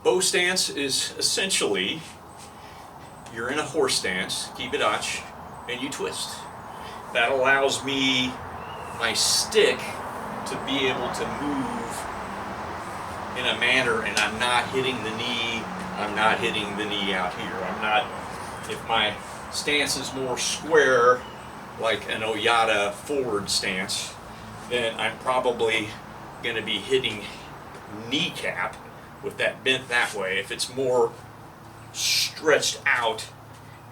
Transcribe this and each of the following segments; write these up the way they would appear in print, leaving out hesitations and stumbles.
Bow stance is essentially, you're in a horse stance, keep it arch, and you twist. That allows me, my stick, to be able to move in a manner, and I'm not hitting the knee, I'm not hitting the knee out here. I'm not, if my stance is more square, like an Oyata forward stance, then I'm probably going to be hitting kneecap with that bent that way. If it's more stretched out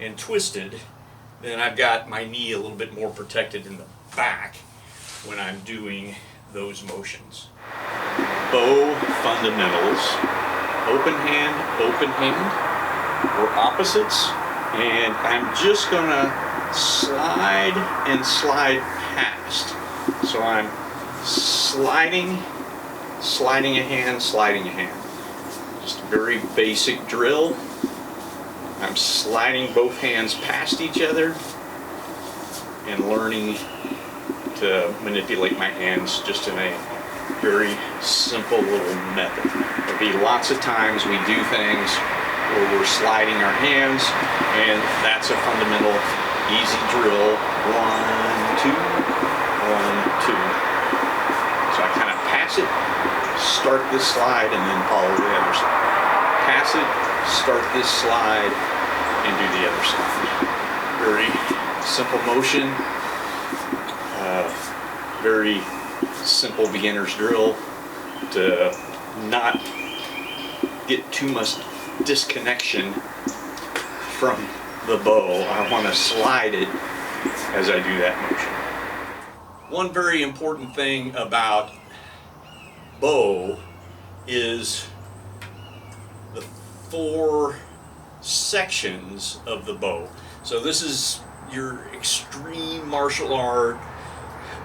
and twisted, then I've got my knee a little bit more protected in the back when I'm doing those motions. Bow fundamentals: open hand, or opposites, and I'm just gonna slide and slide past. So I'm sliding a hand, sliding a hand. Just a very basic drill. I'm sliding both hands past each other and learning to manipulate my hands just in a very simple little method. There'll be lots of times we do things where we're sliding our hands, and that's a fundamental easy drill. 1, 2, 1, 2. So I kind of pass it, start this slide, and then follow the other side. Pass it, start this slide, and do the other side. Very simple motion. Very simple beginner's drill to not get too much disconnection from the bow. I want to slide it as I do that motion. One very important thing about bow is the 4 sections of the bow. So this is your extreme martial art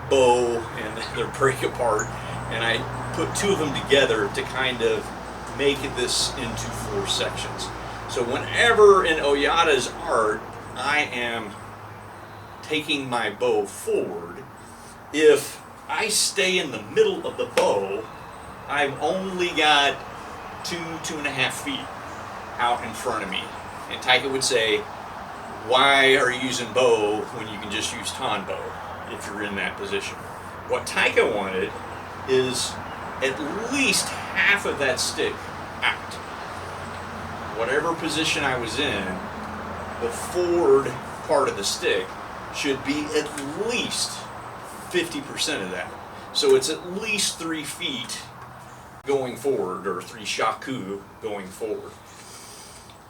bow, and they're break apart, and I put 2 of them together to kind of make this into 4 sections. So whenever in Oyata's art I am taking my bow forward, if I stay in the middle of the bow, I've only got 2.5 feet out in front of me. And Taika would say, why are you using bow when you can just use tan bow if you're in that position? What Taika wanted is at least half of that stick out. Whatever position I was in, the forward part of the stick should be at least 50% of that. So it's at least 3 feet going forward, or 3 shaku going forward.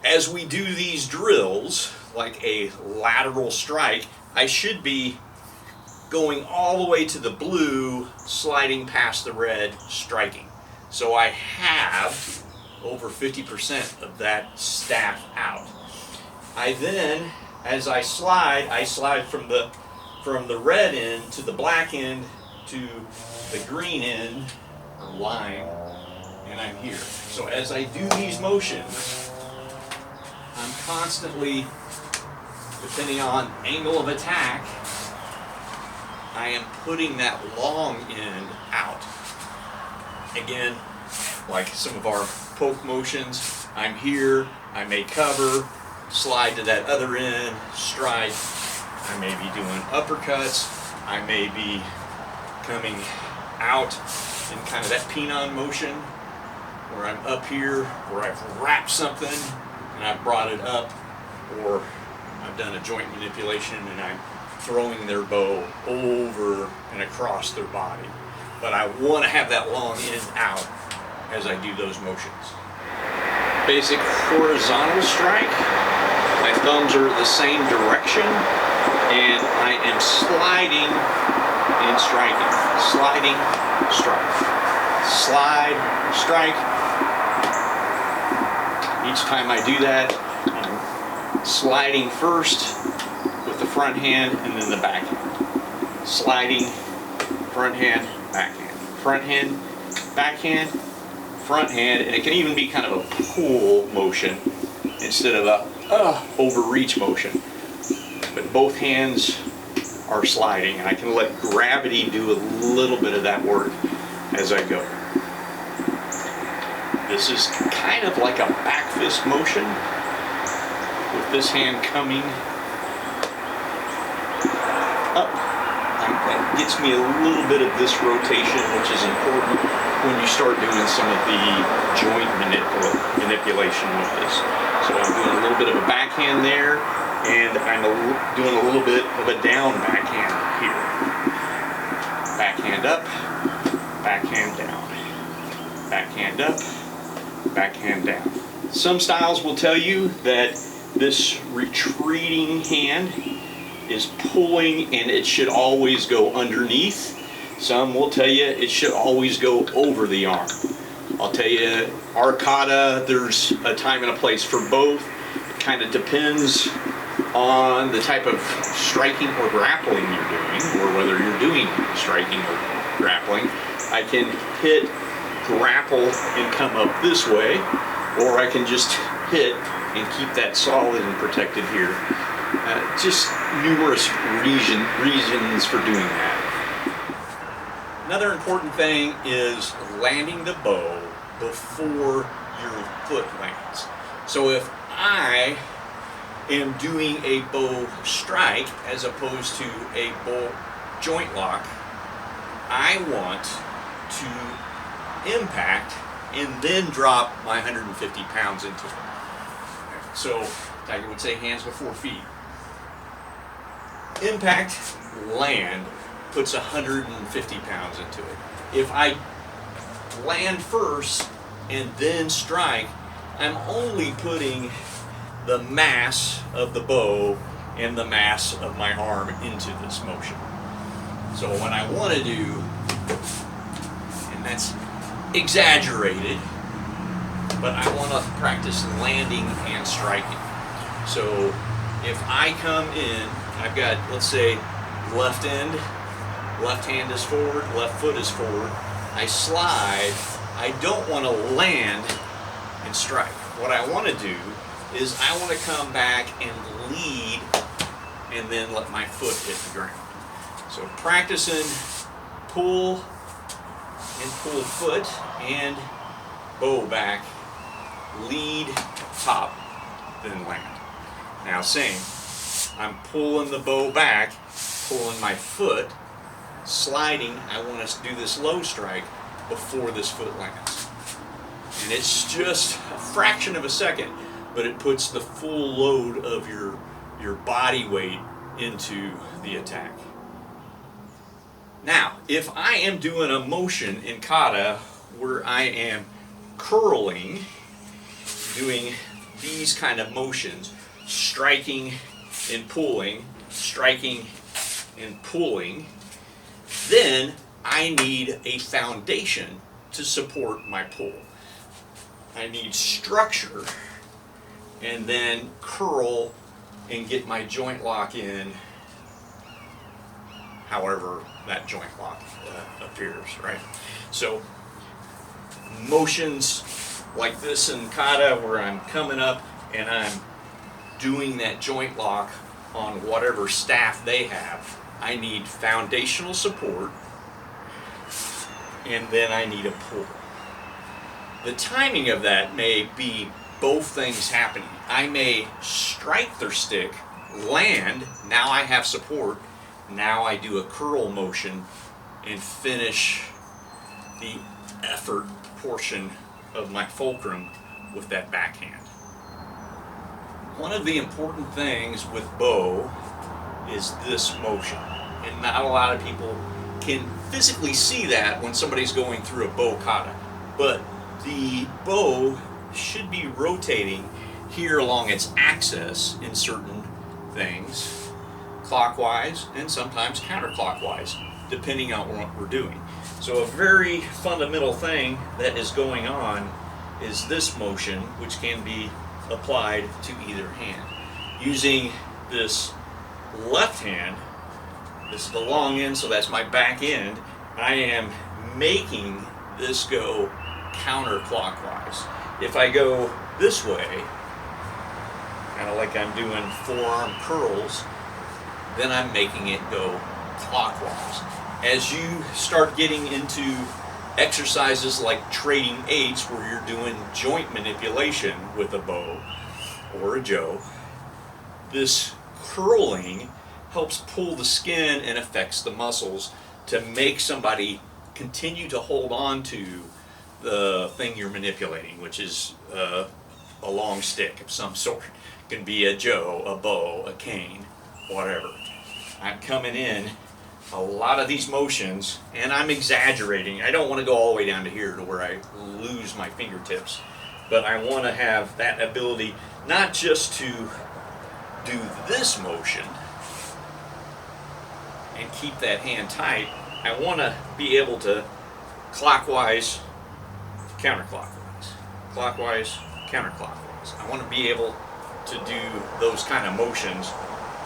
As we do these drills, like a lateral strike, I should be going all the way to the blue, sliding past the red, striking. So I have over 50% of that staff out. I then, as I slide from the red end to the black end to the green end, or line, and I'm here. So as I do these motions, I'm constantly, depending on angle of attack, I am putting that long end out. Again, like some of our poke motions, I'm here, I may cover, slide to that other end, strike. I may be doing uppercuts, I may be coming out in kind of that pinon motion, where I'm up here, where I've wrapped something and I've brought it up, or I've done a joint manipulation and I'm throwing their bow over and across their body. But I want to have that long end out as I do those motions. Basic horizontal strike. My thumbs are the same direction, and I am sliding and striking. Sliding, strike. Slide, strike. Each time I do that, I'm sliding first with the front hand and then the back hand. Sliding, front hand, back hand. Front hand, back hand, front hand, and it can even be kind of a pull motion instead of a overreach motion. But both hands are sliding, and I can let gravity do a little bit of that work as I go. This is kind of like a back fist motion with this hand coming up. That gets me a little bit of this rotation, which is important when you start doing some of the joint manipulation with this. So I'm doing a little bit of a backhand there, and I'm doing a little bit of a down backhand here. Backhand up, backhand down. Backhand up, backhand down. Some styles will tell you that this retreating hand is pulling and it should always go underneath. Some will tell you it should always go over the arm. I'll tell you, our kata, there's a time and a place for both. It kind of depends on the type of striking or grappling you're doing, or whether you're doing striking or grappling. I can hit, grapple, and come up this way, or I can just hit and keep that solid and protected here. Just numerous reasons for doing that. Another important thing is landing the bow before your foot lands. So if I am doing a bow strike as opposed to a bow joint lock, I want to impact and then drop my 150 pounds into it. So Tiger would say hands before feet. Impact, land, puts 150 pounds into it. If I land first and then strike, I'm only putting the mass of the bow and the mass of my arm into this motion. So what I want to do, and that's exaggerated, but I want to practice landing and striking. So if I come in, I've got, let's say, left end, left hand is forward, left foot is forward. I slide. I don't want to land and strike. What I want to do is I want to come back and lead and then let my foot hit the ground. So practicing pull and pull foot and bow back, lead, top, then land. Now same. I'm pulling the bow back, pulling my foot, sliding. I want to do this low strike before this foot lands. And it's just a fraction of a second, but it puts the full load of your body weight into the attack. Now, if I am doing a motion in kata where I am curling, doing these kind of motions, striking and pulling, striking and pulling, then I need a foundation to support my pull. I need structure, and then curl and get my joint lock in however that joint lock appears, right? So motions like this in kata where I'm coming up and I'm doing that joint lock on whatever staff they have, I need foundational support, and then I need a pull. The timing of that may be both things happening. I may strike their stick, land, now I have support, now I do a curl motion and finish the effort portion of my fulcrum with that backhand. One of the important things with bow is this motion, and not a lot of people can physically see that when somebody's going through a bow kata, but the bow should be rotating here along its axis in certain things, clockwise and sometimes counterclockwise, depending on what we're doing. So a very fundamental thing that is going on is this motion, which can be applied to either hand. Using this left hand, this is the long end, so that's my back end, I am making this go counterclockwise. If I go this way, kind of like I'm doing forearm curls, then I'm making it go clockwise. As you start getting into exercises like trading eights, where you're doing joint manipulation with a bow or a joe, this curling helps pull the skin and affects the muscles to make somebody continue to hold on to the thing you're manipulating, which is a long stick of some sort. It can be a joe, a bow, a cane, whatever. I'm coming in a lot of these motions, and I'm exaggerating. I don't want to go all the way down to here to where I lose my fingertips, but I want to have that ability not just to do this motion and keep that hand tight. I want to be able to clockwise, counterclockwise, clockwise, counterclockwise. I want to be able to do those kind of motions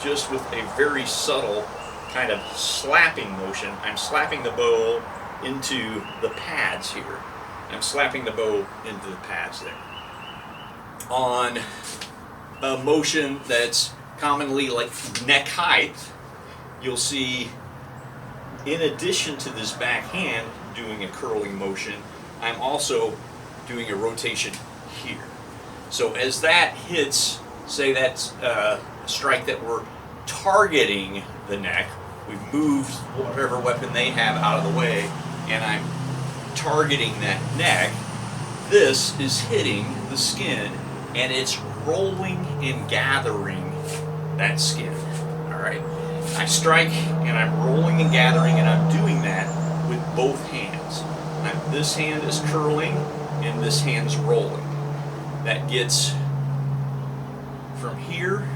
just with a very subtle kind of slapping motion. I'm slapping the bow into the pads here. I'm slapping the bow into the pads there. On a motion that's commonly like neck height, you'll see, in addition to this backhand doing a curling motion, I'm also doing a rotation here. So as that hits, say that's a strike that we're targeting the neck, we've moved whatever weapon they have out of the way, and I'm targeting that neck, this is hitting the skin, and it's rolling and gathering that skin. All right, I strike and I'm rolling and gathering, and I'm doing that with both hands. This hand is curling and this hand's rolling. That gets from here,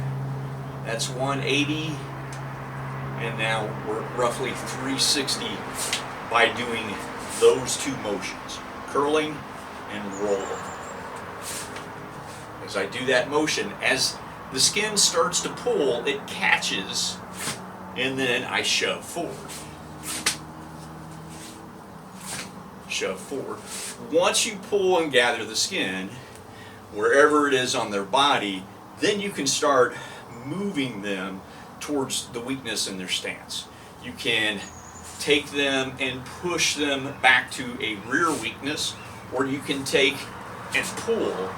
that's 180, and now we're roughly 360 by doing those two motions, curling and rolling. As I do that motion, as the skin starts to pull, it catches, and then I shove forward. Shove forward. Once you pull and gather the skin, wherever it is on their body, then you can start moving them towards the weakness in their stance. You can take them and push them back to a rear weakness, or you can take and pull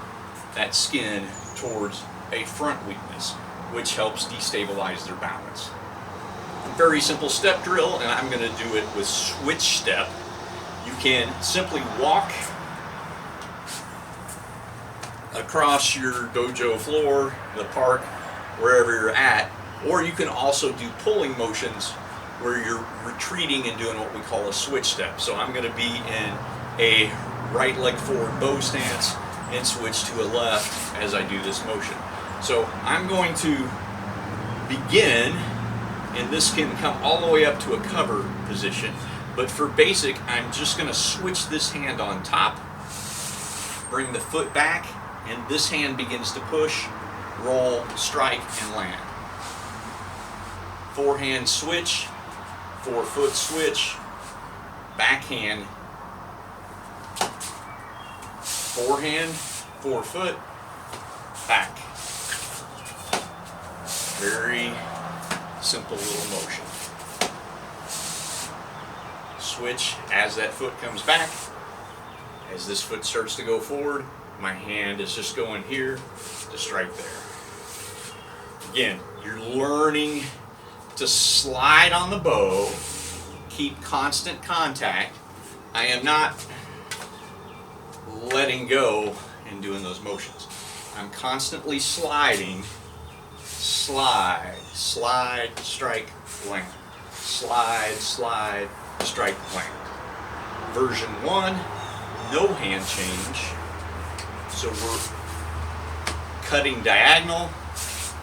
that skin towards a front weakness, which helps destabilize their balance. Very simple step drill, and I'm going to do it with switch step. You can simply walk across your dojo floor, the park, wherever you're at, or you can also do pulling motions where you're retreating and doing what we call a switch step. So I'm going to be in a right leg forward bow stance and switch to a left as I do this motion. So I'm going to begin, and this can come all the way up to a cover position, but for basic, I'm just going to switch this hand on top, bring the foot back, and this hand begins to push, roll, strike, and land. Forehand switch, forefoot switch, backhand, forehand, forefoot, back. Very simple little motion. Switch as that foot comes back. As this foot starts to go forward, my hand is just going here to strike there. Again, you're learning to slide on the bow, keep constant contact. I am not letting go and doing those motions. I'm constantly sliding, slide, slide, strike, land. Slide, slide, strike, land. Version 1, no hand change. So we're cutting diagonal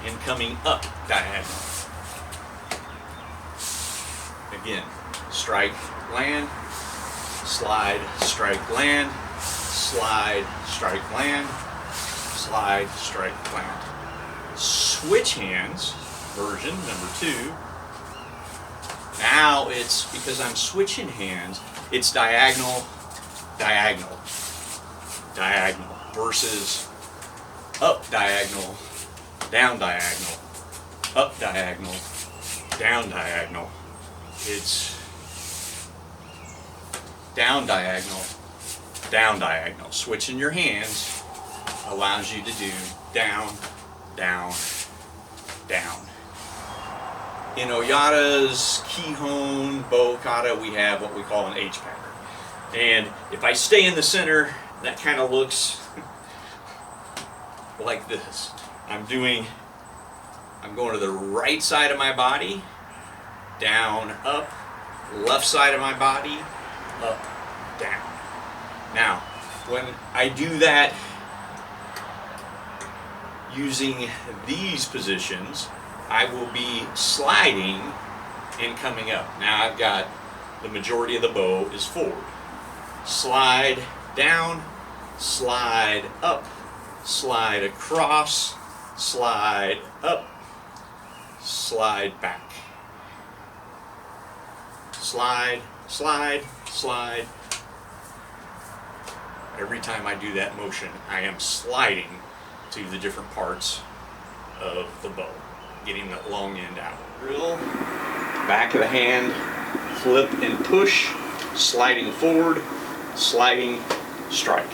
and coming up diagonal. Again, strike, land, slide, strike, land, slide, strike, land, slide, strike, land. Switch hands, version number 2. Now it's, because I'm switching hands, it's diagonal, diagonal, diagonal versus up diagonal, down diagonal, up diagonal, down diagonal. It's down down diagonal, down diagonal. Switching your hands allows you to do down, down, down. In Oyata's Kihon bow kata, we have what we call an H pattern. And if I stay in the center, that kind of looks like this. I'm going to the right side of my body, down, up, left side of my body, up, down. Now, when I do that using these positions, I will be sliding and coming up. Now I've got the majority of the bow is forward. Slide down, slide up, slide across, slide up, slide back. Slide, slide, slide. Every time I do that motion, I am sliding to the different parts of the bow, getting that long end out. Drill, back of the hand, flip and push, sliding forward, sliding, strike.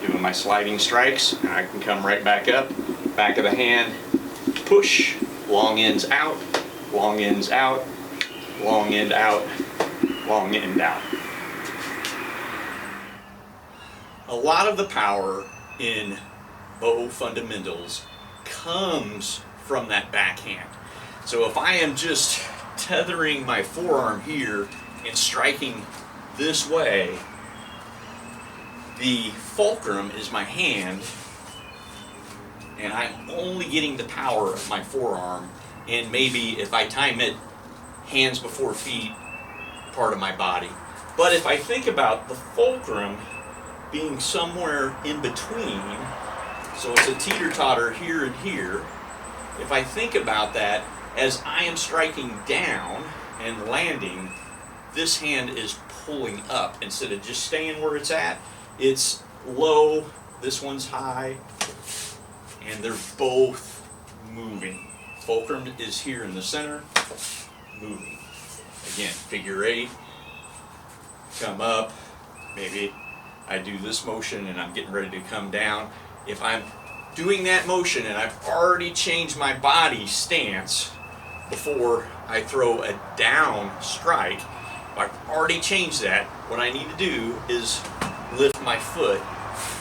Doing my sliding strikes, and I can come right back up, back of the hand, push, long ends out, long ends out, long end out, long end out. A lot of the power in bow fundamentals comes from that backhand. So if I am just tethering my forearm here and striking this way, the fulcrum is my hand, and I'm only getting the power of my forearm, and maybe if I time it, hands before feet, part of my body. But if I think about the fulcrum being somewhere in between, so it's a teeter-totter here and here, if I think about that, as I am striking down and landing, this hand is pulling up instead of just staying where it's at. It's low, this one's high, and they're both moving. Fulcrum is here in the center, moving. Again, figure eight, come up, maybe I do this motion and I'm getting ready to come down. If I'm doing that motion and I've already changed my body stance before I throw a down strike, I've already changed that, what I need to do is lift my foot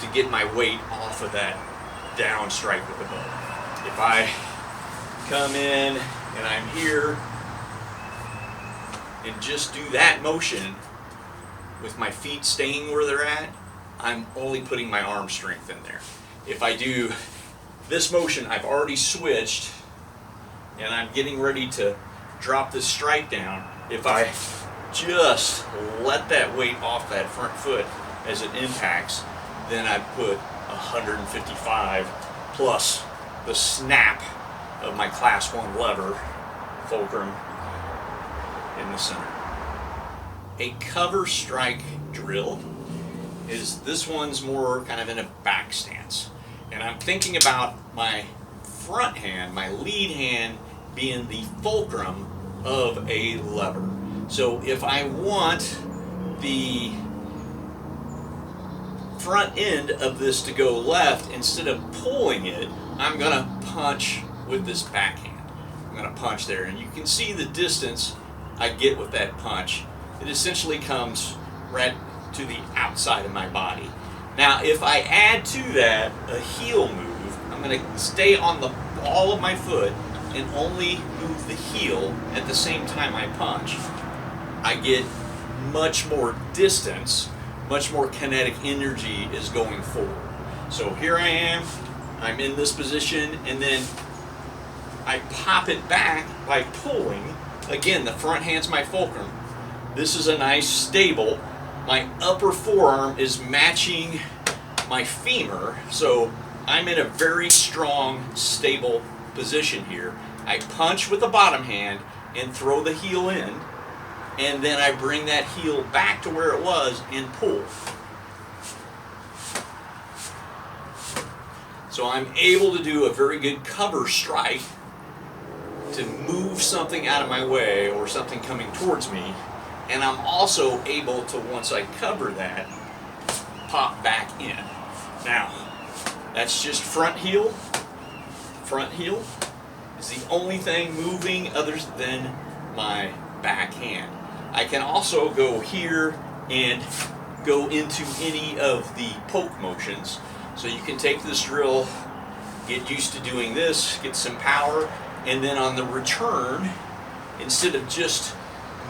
to get my weight off of that down strike with the bow. If I come in and I'm here and just do that motion with my feet staying where they're at, I'm only putting my arm strength in there. If I do this motion, I've already switched and I'm getting ready to drop this strike down. If I just let that weight off that front foot as it impacts, then I put 155 plus the snap of my class 1 lever, fulcrum, in the center. A cover strike drill is, this one's more kind of in a back stance. And I'm thinking about my front hand, my lead hand, being the fulcrum of a lever. So if I want the front end of this to go left, instead of pulling it, I'm gonna punch with this backhand. I'm gonna punch there, and you can see the distance I get with that punch. It essentially comes right to the outside of my body. Now, if I add to that a heel move, I'm gonna stay on the ball of my foot and only move the heel at the same time I punch. I get much more distance, much more kinetic energy is going forward. So here I am, I'm in this position, and then I pop it back by pulling. Again, the front hand's my fulcrum. This is a nice stable. My upper forearm is matching my femur, so I'm in a very strong, stable position here. I punch with the bottom hand and throw the heel in, and then I bring that heel back to where it was and pull. So I'm able to do a very good cover strike to move something out of my way or something coming towards me, And I'm also able to, once I cover that, pop back in. Now, that's just front heel. Front heel is the only thing moving other than my back hand. I can also go here and go into any of the poke motions. So you can take this drill, get used to doing this, get some power, and then on the return, instead of just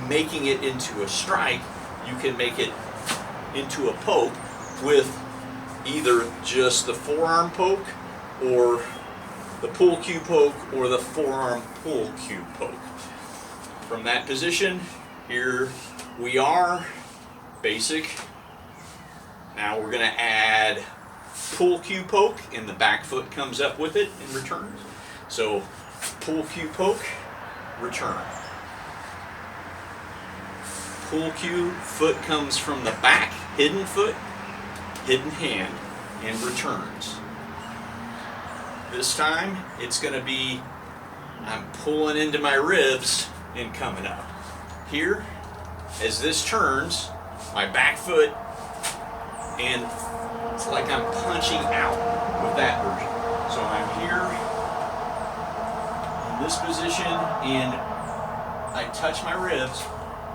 making it into a strike, you can make it into a poke with either just the forearm poke or the pull cue poke or the forearm pull cue poke. From that position, here we are, basic. Now we're going to add pull cue poke, and the back foot comes up with it in return. So pull cue poke, return. Pull cue, foot comes from the back, hidden foot, hidden hand, and returns. This time it's going to be, I'm pulling into my ribs and coming up. Here, as this turns, my back foot, and it's like I'm punching out with that version. So I'm here in this position and I touch my ribs,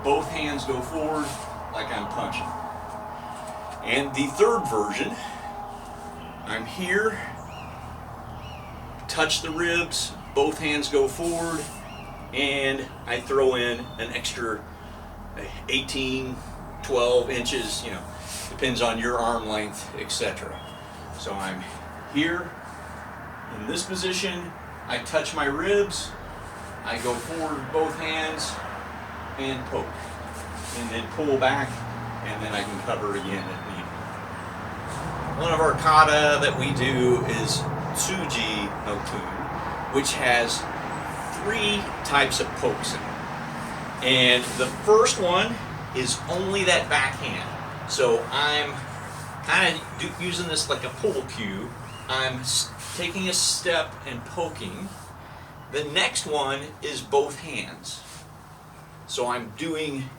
both hands go forward like I'm punching. And the third version, I'm here, touch the ribs, both hands go forward, and I throw in an extra 18, 12 inches, depends on your arm length, etc. So I'm here in this position, I touch my ribs, I go forward with both hands and poke, and then pull back, and then I can cover again if needed. One of our kata that we do is Tsuji no Kun, which has 3 types of pokes in it. And the first one is only that backhand. So I'm kind of using this like a pull cue. I'm taking a step and poking. The next one is both hands. So I'm doing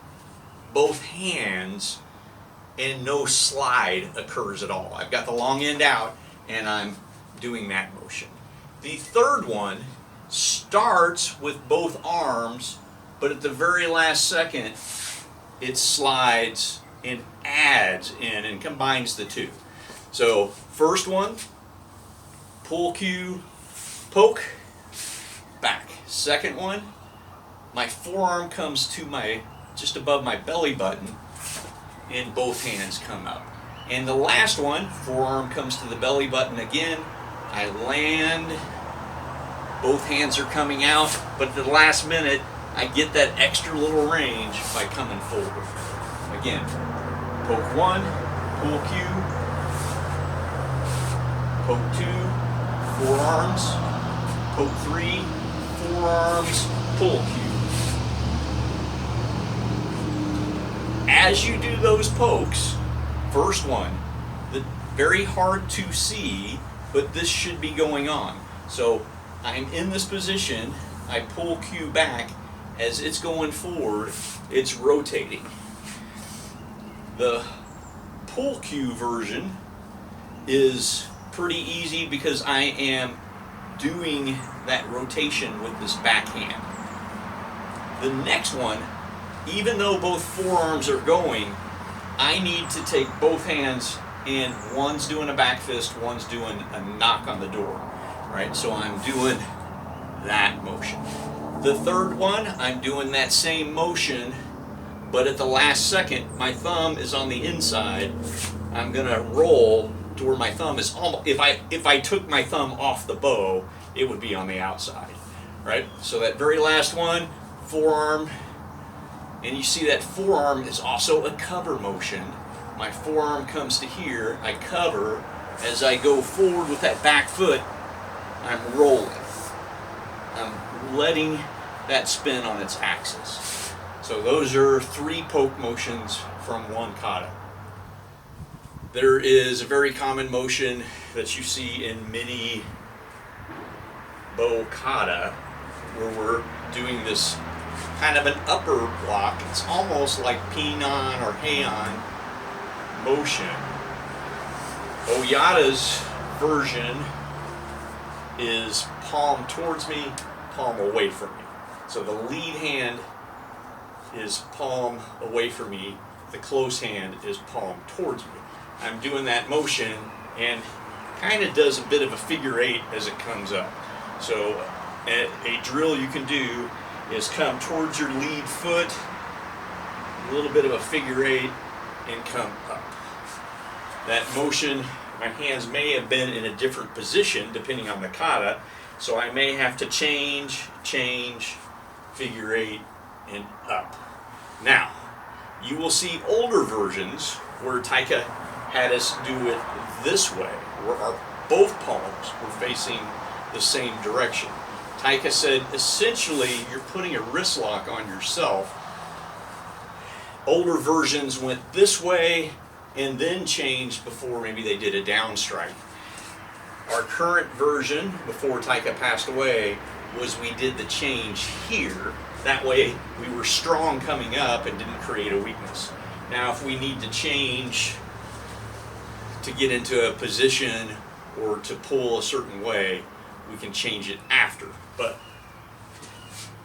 both hands and no slide occurs at all. I've got the long end out and I'm doing that motion. The third one starts with both arms, but at the very last second it slides and adds in and combines the two. So first one, pull cue, poke, back. Second one, my forearm comes to just above my belly button and both hands come up. And the last one, forearm comes to the belly button again, I land, both hands are coming out, but at the last minute I get that extra little range by coming forward. Again, poke 1, pull cue, poke 2, forearms, poke 3, forearms, pull cue. As you do those pokes, first one, very hard to see, but this should be going on. So I'm in this position, I pull cue back, as it's going forward, it's rotating. The pull cue version is pretty easy because I am doing that rotation with this backhand. The next one, even though both forearms are going, I need to take both hands and one's doing a back fist, one's doing a knock on the door, right? So I'm doing that motion. The third one, I'm doing that same motion, but at the last second, my thumb is on the inside. I'm gonna roll to where my thumb is almost, if I took my thumb off the bow, it would be on the outside, right? So that very last one, forearm, and you see that forearm is also a cover motion. My forearm comes to here, I cover. As I go forward with that back foot, I'm rolling. I'm letting that spin on its axis. So those are 3 poke motions from one kata. There is a very common motion that you see in many bow kata where we're doing this kind of an upper block. It's almost like Pinon or Heian motion. Oyata's version is palm towards me, palm away from me. So the lead hand is palm away from me, the close hand is palm towards me. I'm doing that motion and kind of does a bit of a figure eight as it comes up. So a drill you can do is come towards your lead foot, a little bit of a figure eight, and come up. That motion, my hands may have been in a different position depending on the kata, so I may have to change, figure eight, and up. Now, you will see older versions where Taika had us do it this way, where both palms were facing the same direction. Taika said, essentially, you're putting a wrist lock on yourself. Older versions went this way and then changed before maybe they did a down strike. Our current version, before Taika passed away, was we did the change here. That way we were strong coming up and didn't create a weakness. Now if we need to change to get into a position or to pull a certain way, we can change it after. But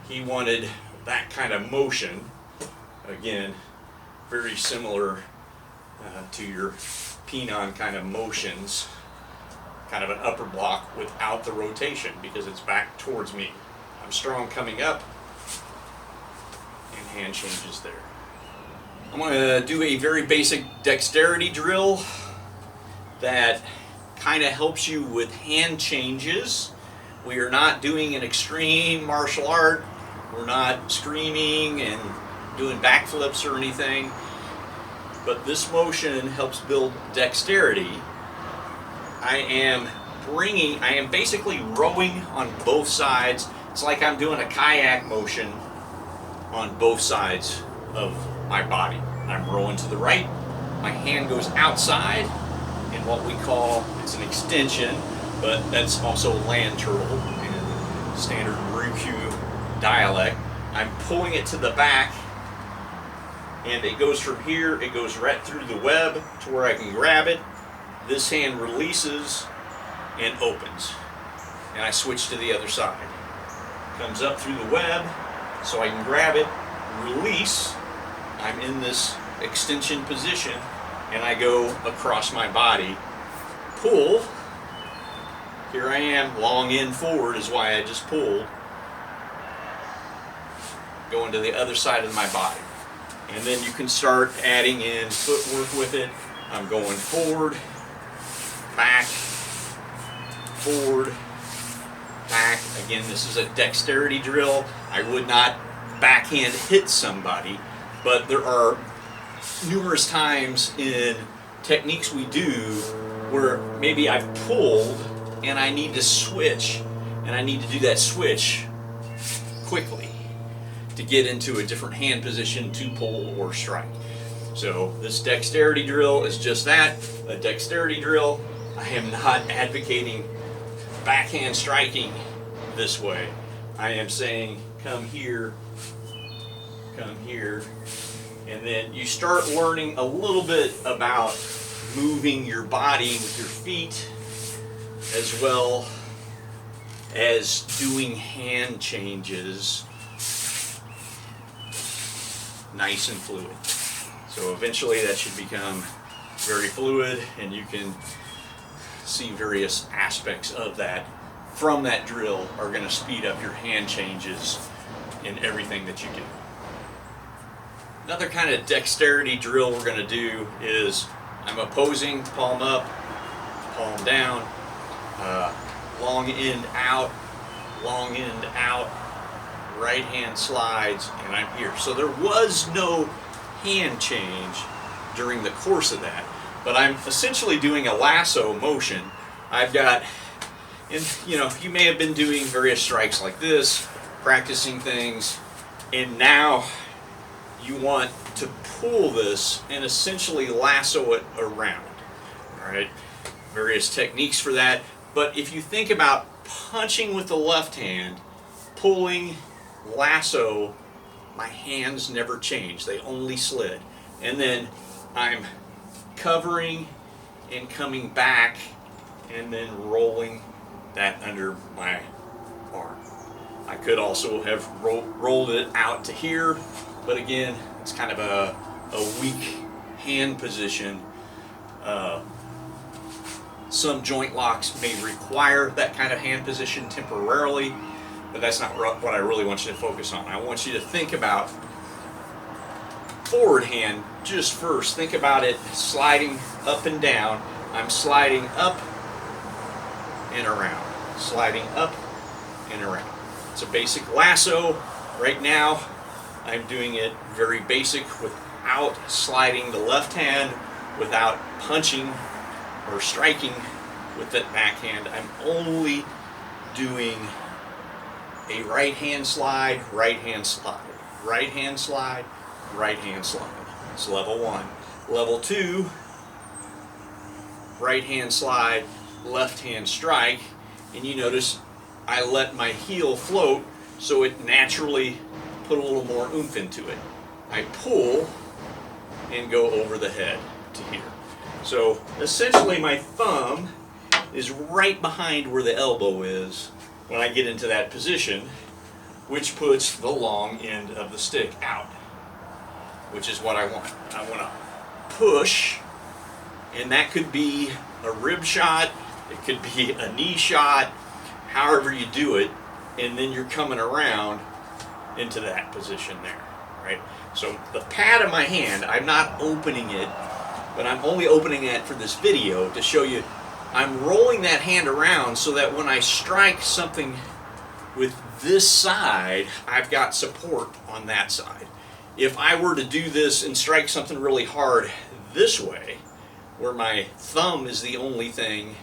he wanted that kind of motion, again, very similar to your Pinon kind of motions, kind of an upper block without the rotation because it's back towards me. I'm strong coming up, and hand changes there. I'm going to do a very basic dexterity drill that kind of helps you with hand changes. We are not doing an extreme martial art. We're not screaming and doing backflips or anything. But this motion helps build dexterity. I am basically rowing on both sides. It's like I'm doing a kayak motion on both sides of my body. I'm rowing to the right, my hand goes outside in what we call, it's an extension, but that's also land turtle in standard Ryukyu dialect. I'm pulling it to the back, and it goes from here, it goes right through the web to where I can grab it. This hand releases and opens, and I switch to the other side. Comes up through the web, so I can grab it, release, I'm in this extension position, and I go across my body, pull, here I am, long in forward is why I just pulled, going to the other side of my body. And then you can start adding in footwork with it. I'm going forward, back, forward, back. Again, this is a dexterity drill. I would not backhand hit somebody, but there are numerous times in techniques we do where maybe I've pulled and I need to switch, and I need to do that switch quickly to get into a different hand position to pull or strike. So this dexterity drill is just that, a dexterity drill. I am not advocating backhand striking this way. I am saying come here, and then you start learning a little bit about moving your body with your feet as well as doing hand changes nice and fluid. So eventually that should become very fluid, and you can see various aspects of that from that drill are going to speed up your hand changes in everything that you do. Another kind of dexterity drill we're going to do is I'm opposing, palm up, palm down, long end out, right hand slides, and I'm here. So there was no hand change during the course of that, but I'm essentially doing a lasso motion. I've got, and you may have been doing various strikes like this, practicing things, and now you want to pull this and essentially lasso it around. All right, various techniques for that. But if you think about punching with the left hand, pulling, lasso My hands never changed, they only slid. And then I'm covering and coming back and then rolling that under my arm. I could also have rolled it out to here, but again, it's kind of a weak hand position. Some joint locks may require that kind of hand position temporarily, but that's not what I really want you to focus on. I want you to think about forward hand just first. Think about it sliding up and down. I'm sliding up and around, sliding up and around. It's a basic lasso. Right now, I'm doing it very basic without sliding the left hand, without punching or striking with that backhand. I'm only doing a right hand slide, right hand slide, right hand slide, right hand slide. It's level 1. Level 2, right hand slide, left hand strike, and you notice I let my heel float so it naturally put a little more oomph into it. I pull and go over the head to here. So essentially my thumb is right behind where the elbow is when I get into that position, which puts the long end of the stick out, which is what I want. I want to push, and that could be a rib shot, it could be a knee shot, however you do it, and then you're coming around into that position there, right? So the pad of my hand, I'm not opening it, but I'm only opening it for this video to show you I'm rolling that hand around so that when I strike something with this side, I've got support on that side. If I were to do this and strike something really hard this way, where my thumb is the only thing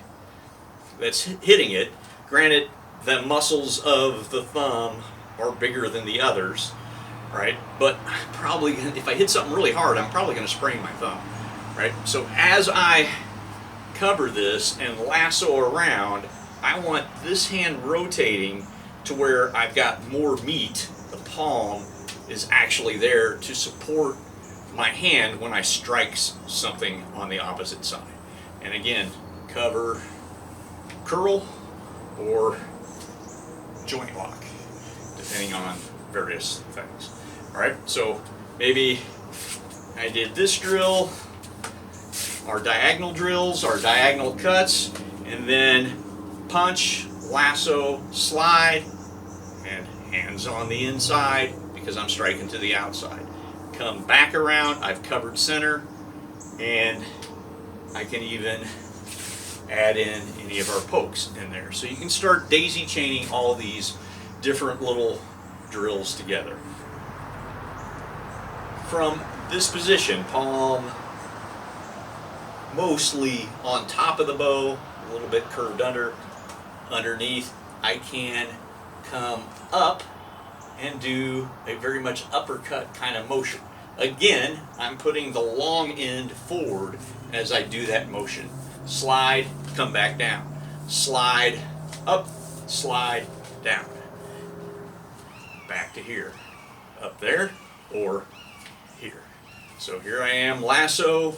that's hitting it, granted the muscles of the thumb are bigger than the others, right? But probably if I hit something really hard, I'm probably going to sprain my thumb, right? So as I cover this and lasso around, I want this hand rotating to where I've got more meat. The palm is actually there to support my hand when I strike something on the opposite side. And again, cover, curl, or joint lock, depending on various things. All right, so maybe I did this drill, our diagonal drills, our diagonal cuts, and then punch, lasso, slide, and hands on the inside because I'm striking to the outside. Come back around, I've covered center, and I can even add in any of our pokes in there. So you can start daisy chaining all these different little drills together. From this position, palm mostly on top of the bow, a little bit curved underneath, I can come up and do a very much uppercut kind of motion. Again, I'm putting the long end forward as I do that motion. Slide, come back down. Slide, up, slide, down. Back to here. Up there, or here. So here I am, lasso,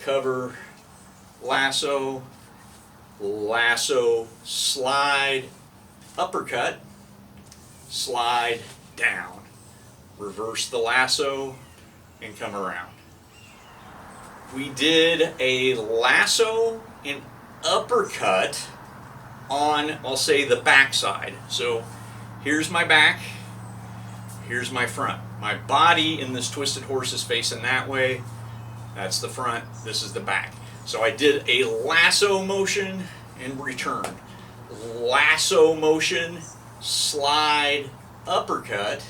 cover, lasso, lasso, slide, uppercut, slide, down. Reverse the lasso and come around. We did a lasso and uppercut on, I'll say, the back side. So here's my back, here's my front. My body in this twisted horse is facing that way. That's the front, this is the back. So I did a lasso motion and return. Lasso motion, slide, uppercut,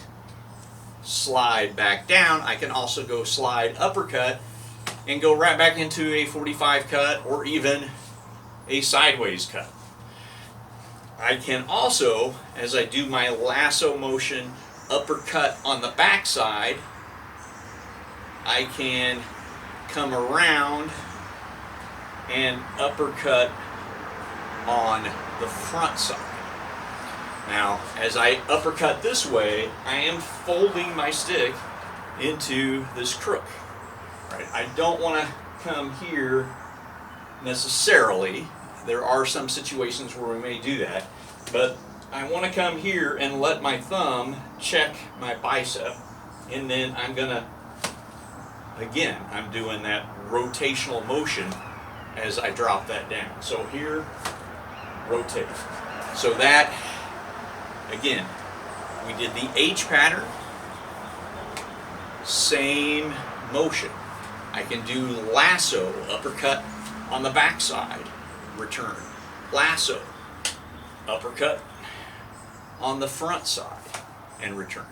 slide back down. I can also go slide, uppercut, and go right back into a 45 cut or even a sideways cut. I can also, as I do my lasso motion, uppercut on the back side, I can come around and uppercut on the front side. Now, as I uppercut this way, I am folding my stick into this crook. Right? I don't want to come here necessarily. There are some situations where we may do that, but I want to come here and let my thumb check my bicep, and then I'm gonna, again, I'm doing that rotational motion as I drop that down. So here, rotate. So that, again, we did the H pattern, same motion. I can do lasso, uppercut on the backside, return. Lasso, uppercut on the front side, and return.